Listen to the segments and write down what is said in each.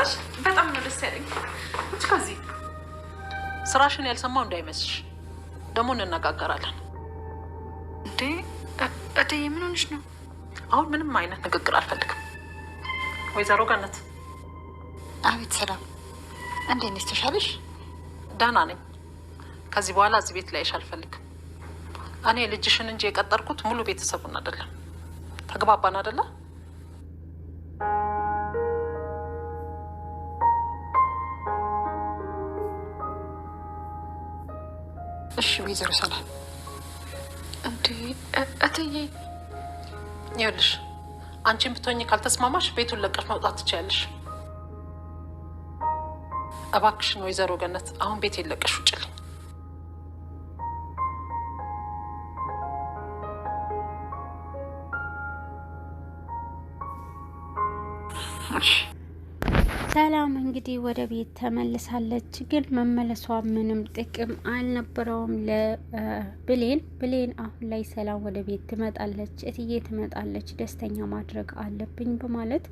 መጣሽ? በጣም ነው ደስ ያለኝ። እቺ ከዚህ ስራሽን ያልሰማው እንዳይመስልሽ፣ ደግሞ እንነጋገራለን። እንዴ እትዬ ምን ሆነሽ ነው? አሁን ምንም አይነት ንግግር አልፈልግም። ወይዘሮ ገነት። አቤት። ሰላም፣ እንዴት ነሽ? ተሻለሽ? ደህና ነኝ። ከዚህ በኋላ እዚህ ቤት ላይሽ አልፈልግም። እኔ ልጅሽን እንጂ የቀጠርኩት ሙሉ ቤተሰቡን አይደለም። ተግባባን አይደለ? እሺ ወይዘሮ ሰላም። እንዴ እትዬ ይኸውልሽ፣ አንቺን ብትሆኚ ካልተስማማሽ ቤቱን ለቀሽ መውጣት ትችያለሽ። እባክሽን ወይዘሮ ገነት አሁን ቤት የለቀሽ ውጭልኝ። ሰላም እንግዲህ ወደ ቤት ተመልሳለች። ግን መመለሷ ምንም ጥቅም አልነበረውም ለብሌን። ብሌን አሁን ላይ ሰላም ወደ ቤት ትመጣለች፣ እትዬ ትመጣለች፣ ደስተኛ ማድረግ አለብኝ በማለት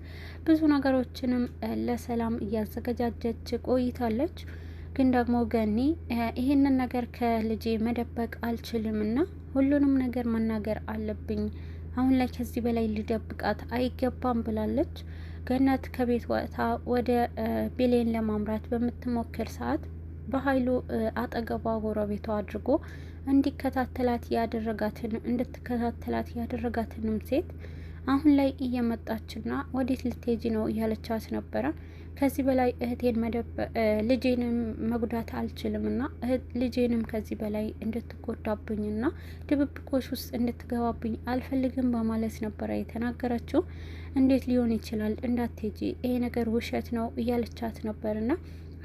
ብዙ ነገሮችንም ለሰላም እያዘገጃጀች ቆይታለች። ግን ደግሞ ገኒ ይህንን ነገር ከልጄ መደበቅ አልችልም እና ሁሉንም ነገር መናገር አለብኝ፣ አሁን ላይ ከዚህ በላይ ልደብቃት አይገባም ብላለች። ገነት ከቤት ወጥታ ወደ ብሌን ለማምራት በምትሞክር ሰዓት በኃይሉ አጠገቧ ጎረቤቷ አድርጎ እንድትከታተላት ያደረጋትንም ሴት አሁን ላይ እየመጣችና ወዴት ልትሄጂ ነው እያለቻት ነበረ። ከዚህ በላይ እህቴን ልጄንም መጉዳት አልችልምና ልጄንም ከዚህ በላይ እንድትጎዳብኝና ድብብቆሽ ውስጥ እንድትገባብኝ አልፈልግም በማለት ነበረ የተናገረችው። እንዴት ሊሆን ይችላል? እንዳትሄጂ፣ ይሄ ነገር ውሸት ነው እያለቻት ነበርና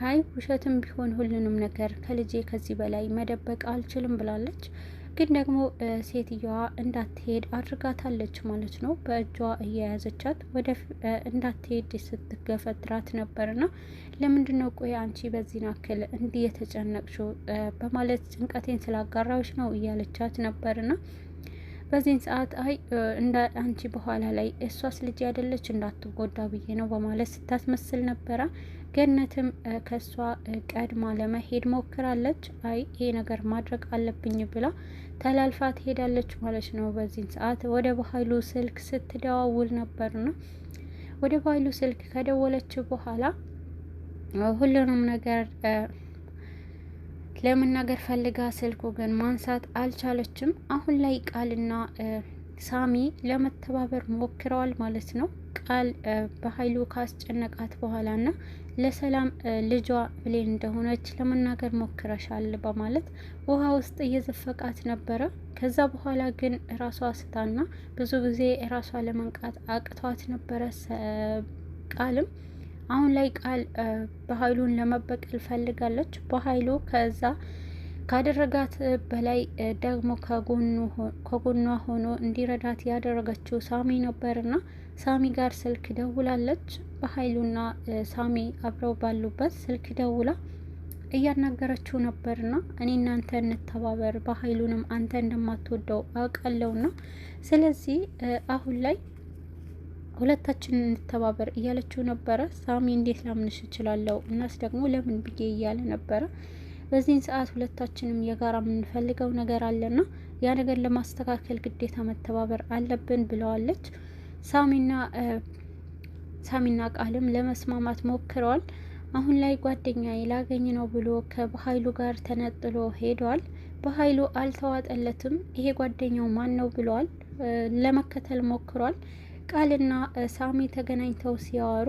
አይ ውሸትም ቢሆን ሁሉንም ነገር ከልጄ ከዚህ በላይ መደበቅ አልችልም ብላለች። ግን ደግሞ ሴትዮዋ እንዳትሄድ አድርጋታለች ማለት ነው። በእጇ እየያዘቻት ወደ እንዳትሄድ ስትገፈትራት ነበርና ለምንድነው ቆይ አንቺ በዚህ ናክል እንዲህ የተጨነቅሽው በማለት ጭንቀቴን ስላጋራዎች ነው እያለቻት ነበርና በዚህን ሰዓት አይ እንደ አንቺ በኋላ ላይ እሷስ ልጅ አይደለች እንዳትጎዳ ብዬ ነው በማለት ስታስመስል ነበረ። ገነትም ከሷ ቀድማ ለመሄድ ሞክራለች። አይ ይሄ ነገር ማድረግ አለብኝ ብላ ተላልፋ ትሄዳለች ማለት ነው። በዚህን ሰዓት ወደ በኃይሉ ስልክ ስትደዋውል ነበርና ወደ በኃይሉ ስልክ ከደወለች በኋላ ሁሉንም ነገር ለመናገር ፈልጋ ስልኩ ግን ማንሳት አልቻለችም። አሁን ላይ ቃልና ሳሚ ለመተባበር ሞክረዋል ማለት ነው። ቃል በኃይሉ ካስጨነቃት በኋላና ለሰላም ልጇ ብሌን እንደሆነች ለመናገር ሞክረሻል በማለት ውሃ ውስጥ እየዘፈቃት ነበረ። ከዛ በኋላ ግን ራሷ ስታና ብዙ ጊዜ ራሷ ለመንቃት አቅቷት ነበረ። ቃልም አሁን ላይ ቃል በኃይሉን ለመበቀል ፈልጋለች። በኃይሉ ከዛ ካደረጋት በላይ ደግሞ ከጎኗ ሆኖ እንዲረዳት ያደረገችው ሳሚ ነበርና ሳሚ ጋር ስልክ ደውላለች። በኃይሉና ሳሚ አብረው ባሉበት ስልክ ደውላ እያናገረችው ነበርና እኔ እናንተ እንተባበር፣ በኃይሉንም አንተ እንደማትወደው አውቃለሁና ስለዚህ አሁን ላይ ሁለታችን እንተባበር እያለችው ነበረ። ሳሚ እንዴት ላምንሽ እችላለሁ እናስ ደግሞ ለምን ብዬ እያለ ነበረ። በዚህን ሰዓት ሁለታችንም የጋራ የምንፈልገው ነገር አለና ያ ነገር ለማስተካከል ግዴታ መተባበር አለብን ብለዋለች። ሳሚና ቃልም ለመስማማት ሞክረዋል። አሁን ላይ ጓደኛዬ ላገኝ ነው ብሎ ከበኃይሉ ጋር ተነጥሎ ሄዷል። በኃይሉ አልተዋጠለትም። ይሄ ጓደኛው ማን ነው ብለዋል። ለመከተል ሞክሯል። ቃልና ሳሚ ተገናኝተው ሲያወሩ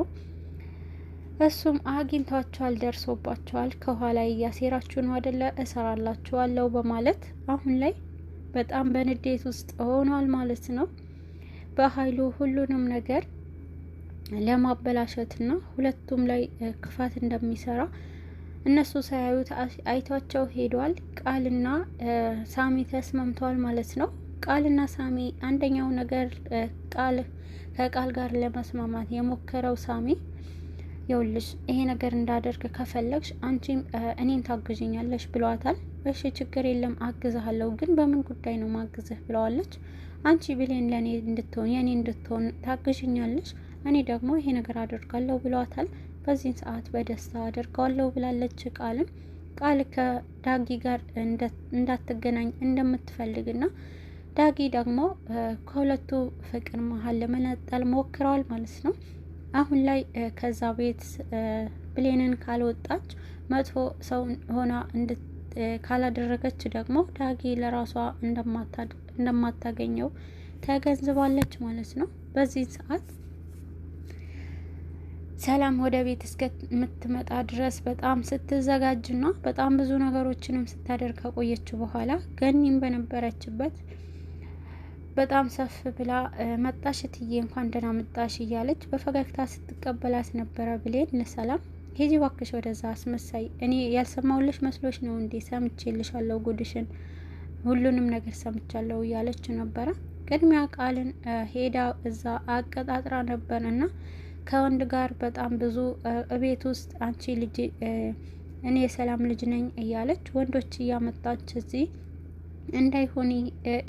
እሱም አግኝቷቸዋል፣ ደርሶባቸዋል። ከኋላ እያሴራችሁ ነው አይደለ? እሰራላችኋለሁ በማለት አሁን ላይ በጣም በንዴት ውስጥ ሆኗል ማለት ነው። በኃይሉ ሁሉንም ነገር ለማበላሸትና ሁለቱም ላይ ክፋት እንደሚሰራ እነሱ ሳያዩት አይቷቸው ሄዷል። ቃልና ሳሚ ተስማምተዋል ማለት ነው። ቃልና ሳሚ አንደኛው ነገር ከቃል ጋር ለመስማማት የሞከረው ሳሚ ይኸውልሽ ይሄ ነገር እንዳደርግ ከፈለግሽ አንቺም እኔን ታግዥኛለሽ ብለዋታል። እሺ ችግር የለም አግዝሃለሁ፣ ግን በምን ጉዳይ ነው ማግዝህ ብለዋለች። አንቺ ብሌን ለእኔ እንድትሆን የኔ እንድትሆን ታግዥኛለሽ፣ እኔ ደግሞ ይሄ ነገር አደርጋለሁ ብለዋታል። በዚህን ሰዓት በደስታ አደርገዋለሁ ብላለች። ቃል ከዳጊ ጋር እንዳትገናኝ እንደምትፈልግና ዳጊ ደግሞ ከሁለቱ ፍቅር መሀል ለመነጠል ሞክረዋል ማለት ነው። አሁን ላይ ከዛ ቤት ብሌንን ካልወጣች መጥፎ ሰው ሆና ካላደረገች ደግሞ ዳጊ ለራሷ እንደማታገኘው ተገንዝባለች ማለት ነው። በዚህ ሰዓት ሰላም ወደ ቤት እስከምትመጣ ድረስ በጣም ስትዘጋጅና በጣም ብዙ ነገሮችንም ስታደርግ ከቆየች በኋላ ገኒም በነበረችበት በጣም ሰፍ ብላ መጣሽ እትዬ እንኳን ደህና መጣሽ እያለች በፈገግታ ስትቀበላት ነበረ። ብሌን ለሰላም ሂጂ እባክሽ ወደዛ አስመሳይ፣ እኔ ያልሰማሁልሽ መስሎሽ ነው እንዴ? ሰምቼልሻለሁ፣ ጉድሽን ሁሉንም ነገር ሰምቻለሁ እያለች ነበረ። ቅድሚያ ቃልን ሄዳ እዛ አቀጣጥራ ነበር እና ከወንድ ጋር በጣም ብዙ እቤት ውስጥ አንቺ ልጅ እኔ የሰላም ልጅ ነኝ እያለች ወንዶች እያመጣች እዚህ እንዳይሆን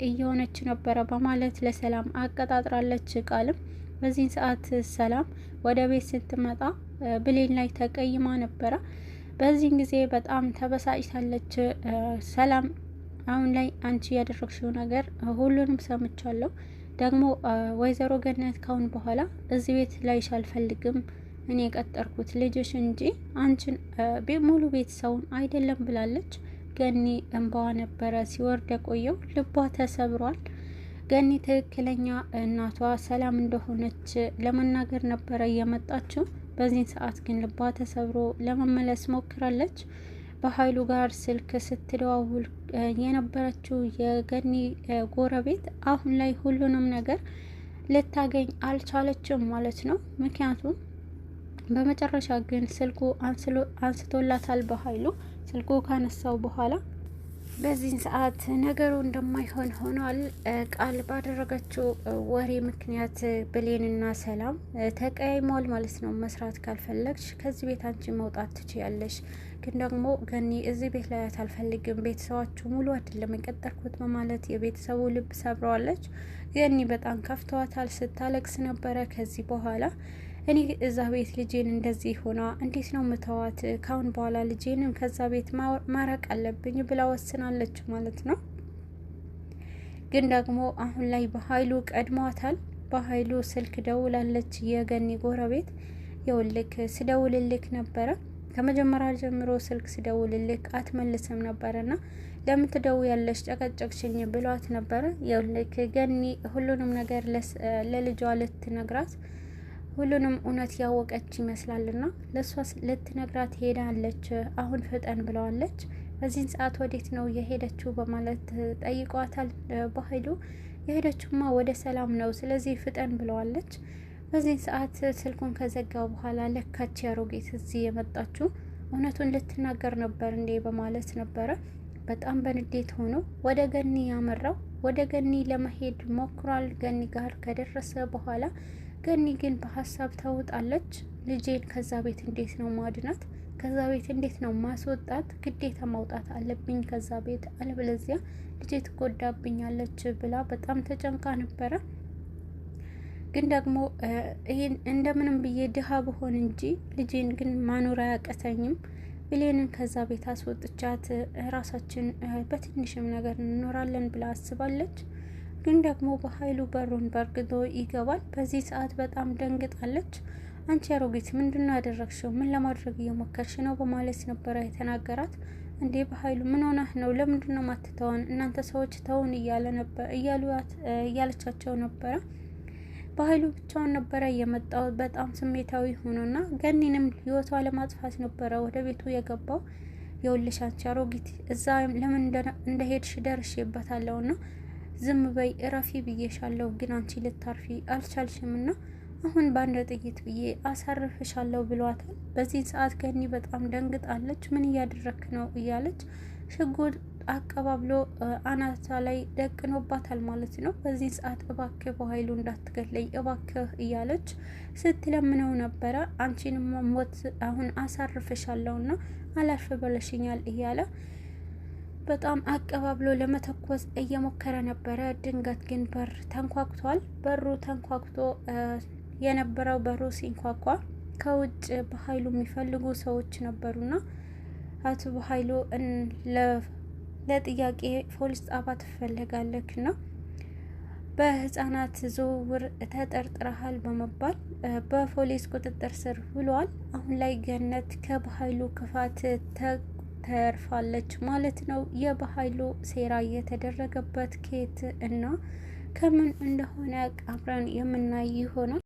እየሆነች ነበረ በማለት ለሰላም አቀጣጥራለች። ቃልም በዚህን ሰዓት ሰላም ወደ ቤት ስትመጣ ብሌን ላይ ተቀይማ ነበረ። በዚህን ጊዜ በጣም ተበሳጭታለች። ሰላም አሁን ላይ አንቺ ያደረግሽው ነገር ሁሉንም ሰምቻለሁ። ደግሞ ወይዘሮ ገነት ካሁን በኋላ እዚህ ቤት ላይሽ አልፈልግም፣ እኔ የቀጠርኩት ልጅሽ እንጂ አንቺን ሙሉ ቤተሰቡን አይደለም ብላለች። ገኒ እንባዋ ነበረ ሲወርድ የቆየው፣ ልቧ ተሰብሯል። ገኒ ትክክለኛ እናቷ ሰላም እንደሆነች ለመናገር ነበረ እየመጣችው። በዚህን ሰዓት ግን ልቧ ተሰብሮ ለመመለስ ሞክራለች። በኃይሉ ጋር ስልክ ስትደዋውል የነበረችው የገኒ ጎረቤት አሁን ላይ ሁሉንም ነገር ልታገኝ አልቻለችም ማለት ነው። ምክንያቱም በመጨረሻ ግን ስልኩ አንስቶላታል በኃይሉ። ስልኩ ካነሳው በኋላ በዚህን ሰዓት ነገሩ እንደማይሆን ሆኗል። ቃል ባደረገችው ወሬ ምክንያት ብሌንና ሰላም ተቀያይመዋል ማለት ነው። መስራት ካልፈለግሽ ከዚህ ቤት አንቺ መውጣት ትችያለሽ፣ ግን ደግሞ ገኒ እዚህ ቤት ላይ አልፈልግም፣ ቤተሰባችሁ ሙሉ አይደለም የቀጠርኩት በማለት የቤተሰቡ ልብ ሰብረዋለች። ገኒ በጣም ከፍተዋታል፣ ስታለቅስ ነበረ። ከዚህ በኋላ እኔ እዛ ቤት ልጄን እንደዚህ ሆና እንዴት ነው ምተዋት? ካሁን በኋላ ልጄንም ከዛ ቤት ማራቅ አለብኝ ብላ ወስናለች ማለት ነው። ግን ደግሞ አሁን ላይ በኃይሉ ቀድሟታል። በኃይሉ ስልክ ደውላለች የገኒ ጎረቤት። የውልክ ስደውልልክ ነበረ ከመጀመሪያ ጀምሮ ስልክ ስደውልልክ አትመልስም ነበረና ለምን ትደውያለሽ ጨቀጨቅሽኝ ብሏት ነበረ። የውልክ ገኒ ሁሉንም ነገር ለልጇ ልትነግራት ሁሉንም እውነት ያወቀች ይመስላልና ለሷ ልትነግራት ሄዳለች። አሁን ፍጠን ብለዋለች። በዚህን ሰዓት ወዴት ነው የሄደችው በማለት ጠይቋታል በኃይሉ። የሄደችውማ ወደ ሰላም ነው፣ ስለዚህ ፍጠን ብለዋለች። በዚህን ሰዓት ስልኩን ከዘጋው በኋላ ለካች ያሮጌት እዚህ የመጣችው እውነቱን ልትናገር ነበር እንዴ በማለት ነበረ። በጣም በንዴት ሆኖ ወደ ገኒ ያመራው። ወደ ገኒ ለመሄድ ሞክሯል። ገኒ ጋር ከደረሰ በኋላ ገኒ ግን በሀሳብ ተውጣለች። ልጄን ከዛ ቤት እንዴት ነው ማድናት? ከዛ ቤት እንዴት ነው ማስወጣት? ግዴታ ማውጣት አለብኝ ከዛ ቤት፣ አለበለዚያ ልጄ ትጎዳብኛለች ብላ በጣም ተጨንቃ ነበረ። ግን ደግሞ ይህን እንደምንም ብዬ ድሃ ብሆን እንጂ ልጄን ግን ማኖር አያቀተኝም፣ ብሌንን ከዛ ቤት አስወጥቻት ራሳችን በትንሽም ነገር እንኖራለን ብላ አስባለች። ግን ደግሞ በኃይሉ በሩን በርግዶ ይገባል። በዚህ ሰዓት በጣም ደንግጣለች። አንቺ አሮጊት ምንድነው ያደረግሽው? ምን ለማድረግ እየሞከርሽ ነው? በማለት ነበረ የተናገራት። እንዴ በኃይሉ ምን ሆነህ ነው? ለምንድነው ማትተውን? እናንተ ሰዎች ተውን እያለቻቸው ነበረ። በኃይሉ ብቻውን ነበረ የመጣው በጣም ስሜታዊ ሆኖና ገኒንም ህይወቷ ለማጥፋት ነበረ ወደ ቤቱ የገባው። የውልሽ አንቺ አሮጊት እዛ ለምን እንደሄድሽ ደርሼበታለሁና ዝም በይ እረፊ ብዬሻለሁ፣ ግን አንቺ ልታርፊ አልቻልሽምና አሁን በአንድ ጥይት ብዬ አሳርፍሻለሁ ብሏታል። በዚህ ሰዓት ገኒ በጣም ደንግጣለች። ምን እያደረክ ነው እያለች ሽጉጥ አቀባብሎ አናቷ ላይ ደቅኖባታል ማለት ነው። በዚህ ሰዓት እባክህ በኃይሉ እንዳትገለኝ እባክህ እያለች ስትለምነው ነበረ። አንቺንም ሞት አሁን አሳርፍሻለሁና አላርፍ በለሽኛል እያለ በጣም አቀባብሎ ለመተኮስ እየሞከረ ነበረ። ድንገት ግን በር ተንኳኩቷል። በሩ ተንኳኩቶ የነበረው በሩ ሲንኳኳ ከውጭ በኃይሉ የሚፈልጉ ሰዎች ነበሩና አቶ በኃይሉ ለጥያቄ ፖሊስ ጣቢያ ትፈለጋለክ ነው በህፃናት ዝውውር ተጠርጥረሃል በመባል በፖሊስ ቁጥጥር ስር ውሏል። አሁን ላይ ገነት ከበኃይሉ ክፋት ተርፋለች ማለት ነው። የበኃይሉ ሴራ እየተደረገበት ከየት እና ከምን እንደሆነ አብረን የምናይ ይሆናል።